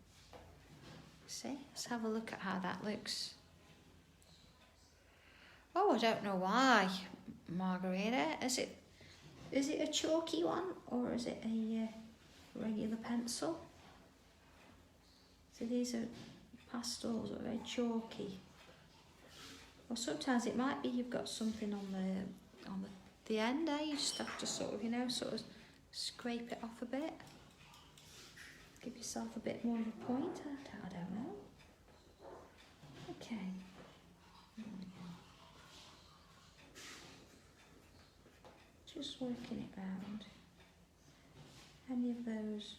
S1: See, let's have a look at how that looks. Oh, I don't know why, Margarita. Is it a chalky one or is it a regular pencil? So these are pastels that are very chalky. Or sometimes it might be you've got something on the end there. You just have to sort of scrape it off a bit. Give yourself a bit more of a point. I don't know. Okay. Just working it round. Any of those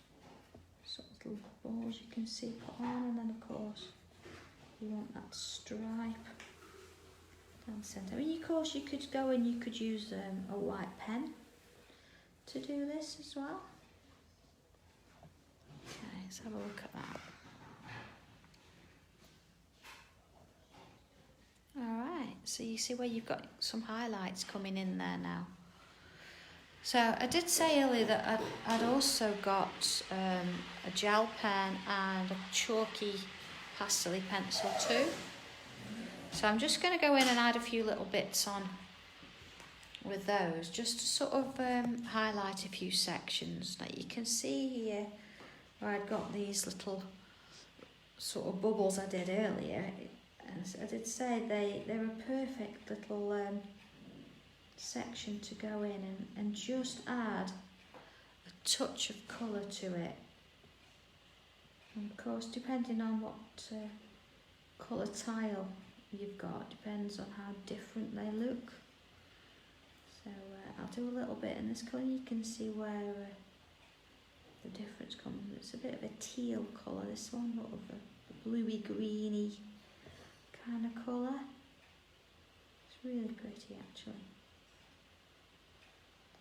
S1: sort of little balls you can see put on, and then of course you want that stripe down the centre. I mean, of course you could go and you could use a white pen to do this as well. let's have a look at that. Alright, so you see where you've got some highlights coming in there now. So I did say earlier that I'd also got a gel pen and a chalky pastel pencil too. So I'm just going to go in and add a few little bits on with those, just to sort of highlight a few sections. Like you can see here where I'd got these little sort of bubbles I did earlier. And I did say they're a perfect little section to go in and just add a touch of colour to it. And of course, depending on what colour tile you've got, depends on how different they look. So I'll do a little bit in this colour. You can see where the difference comes. It's a bit of a teal colour, this one, sort of a bluey greeny kind of colour. It's really pretty actually.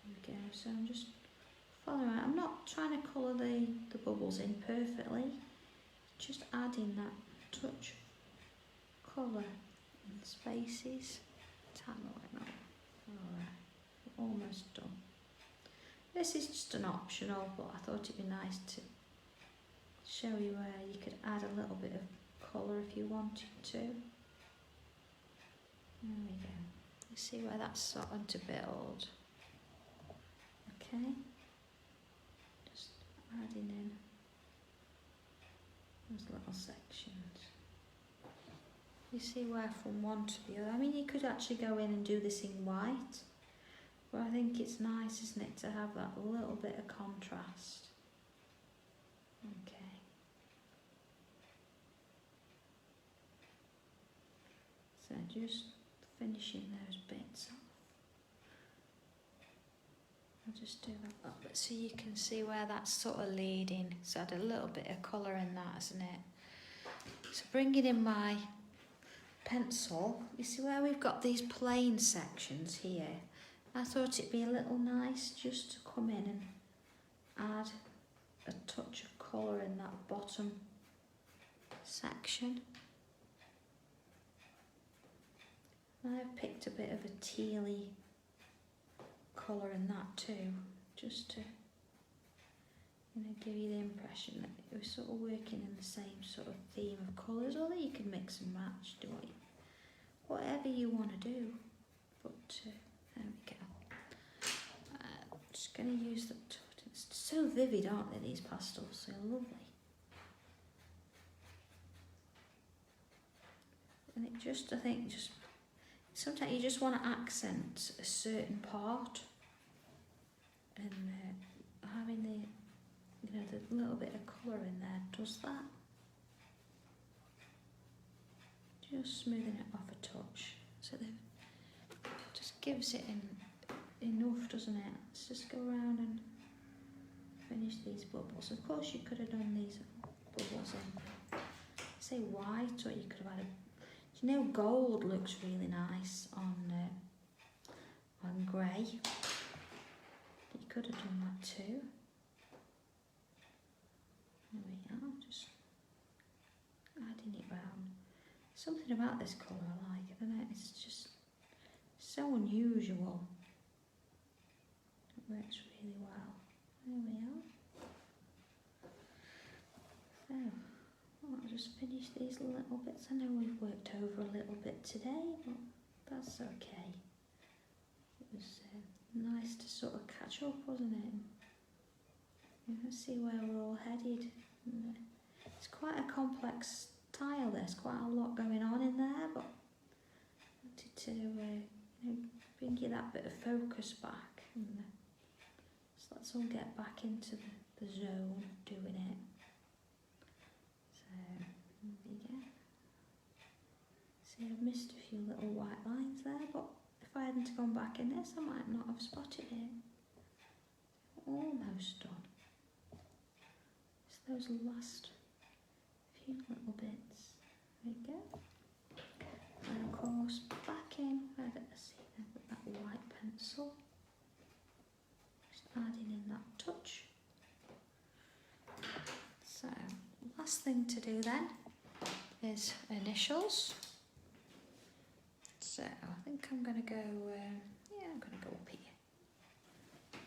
S1: There we go. So I'm just following. I'm not trying to colour the bubbles in perfectly, just adding that touch of colour in the spaces. Alright, almost done. This is just an optional, but I thought it'd be nice to show you where you could add a little bit of colour if you wanted to. There we go. You see where that's starting to build. Okay. Just adding in those little sections. You see where from one to the other. I mean, you could actually go in and do this in white, but I think it's nice, isn't it, to have that little bit of contrast. Okay. So just finishing those bits off. I'll just do that up so you can see where that's sort of leading. So add a little bit of colour in that, isn't it? So bringing in my pencil, you see where we've got these plain sections here. I thought it'd be a little nice just to come in and add a touch of colour in that bottom section. I've picked a bit of a tealy colour in that too, just to give you the impression that we're sort of working in the same sort of theme of colours, although you can mix and match, do it, whatever you want to do. But there we go. I'm just going to use the, it's so vivid, aren't they, these pastels, so lovely. And it just, I think, just sometimes you just want to accent a certain part, and having the the little bit of colour in there does that. Just smoothing it off a touch, so that just gives it enough, doesn't it? Let's just go around and finish these bubbles. Of course, you could have done these bubbles in, say, white, or you could have had a, gold looks really nice on grey. You could have done that too. There we are, just adding it round. Something about this colour I like, I don't know, it's just so unusual. It works really well. There we are. So, I'll just finish these little bits. I know we've worked over a little bit today, but that's okay. It was nice to sort of catch up, wasn't it? You can see where we're all headed. It's quite a complex tile, there's quite a lot going on in there, but I wanted to bring you that bit of focus back, and so let's all get back into the zone of doing it. So there we go. See, I've missed a few little white lines there, but if I hadn't gone back in this, I might not have spotted it. Almost done. It's those last few little bits. There we go. And of course, back in, where did I see there with that white pencil? Just adding in that touch. So last thing to do then is initials. So I think I'm going to go, yeah, I'm going to go up here.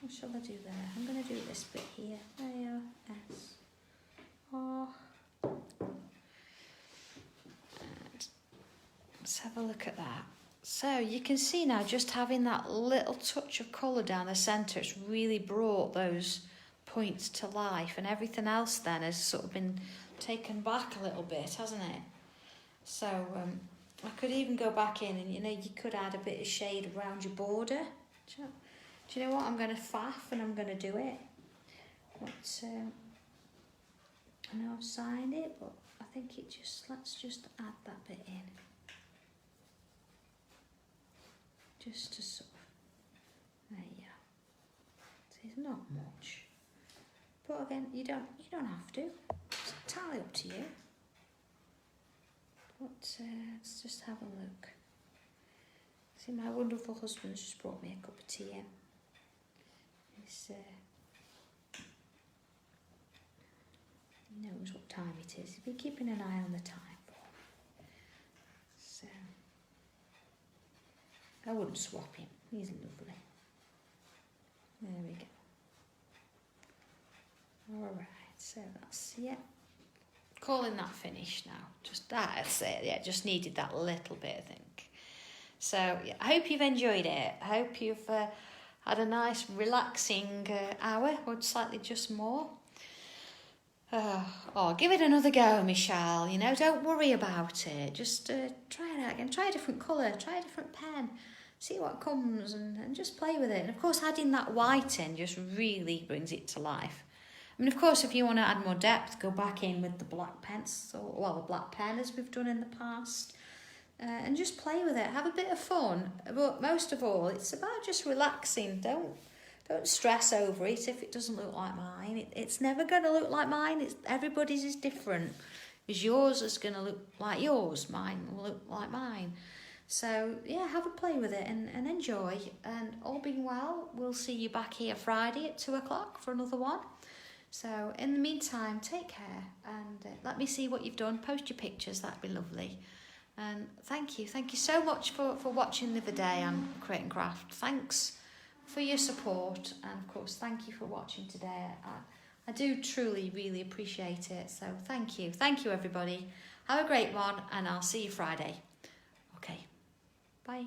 S1: What shall I do there? I'm going to do this bit here. A, S, R. And let's have a look at that. So you can see now, just having that little touch of colour down the centre, it's really brought those points to life, and everything else then has sort of been taken back a little bit, hasn't it? So I could even go back in and, you know, you could add a bit of shade around your border. Do you know what? I'm going to faff and I'm going to do it. But, I know I've signed it, but I think it just, let's just add that bit in. Just to sort of, there you go. So it's not much. But again, you don't have to. It's entirely up to you. But let's just have a look. See, my wonderful husband's just brought me a cup of tea in. He's, he knows what time it is. He's been keeping an eye on the time for me. So, I wouldn't swap him. He's lovely. There we go. Alright, so that's, yeah. Calling that finished now. Just that's it. Yeah, just needed that little bit, I think. So yeah, I hope you've enjoyed it. I hope you've had a nice relaxing hour, or slightly just more. Oh, give it another go, Michelle. You know, don't worry about it. Just try it out again. Try a different colour. Try a different pen. See what comes, and just play with it. And of course, adding that white in just really brings it to life. I mean, of course, if you want to add more depth, go back in with the black pencil, well, the black pen as we've done in the past, and just play with it. Have a bit of fun. But most of all, it's about just relaxing. Don't stress over it if it doesn't look like mine. It's never going to look like mine. Everybody's is different. Because yours is going to look like yours. Mine will look like mine. So, yeah, have a play with it and enjoy. And all being well, we'll see you back here Friday at 2 o'clock for another one. So, in the meantime, take care and let me see what you've done. Post your pictures, that'd be lovely. And thank you so much for watching the video on Create and Craft. Thanks for your support, and of course, thank you for watching today. I do truly, really appreciate it. So, thank you, everybody. Have a great one, and I'll see you Friday. Okay, bye.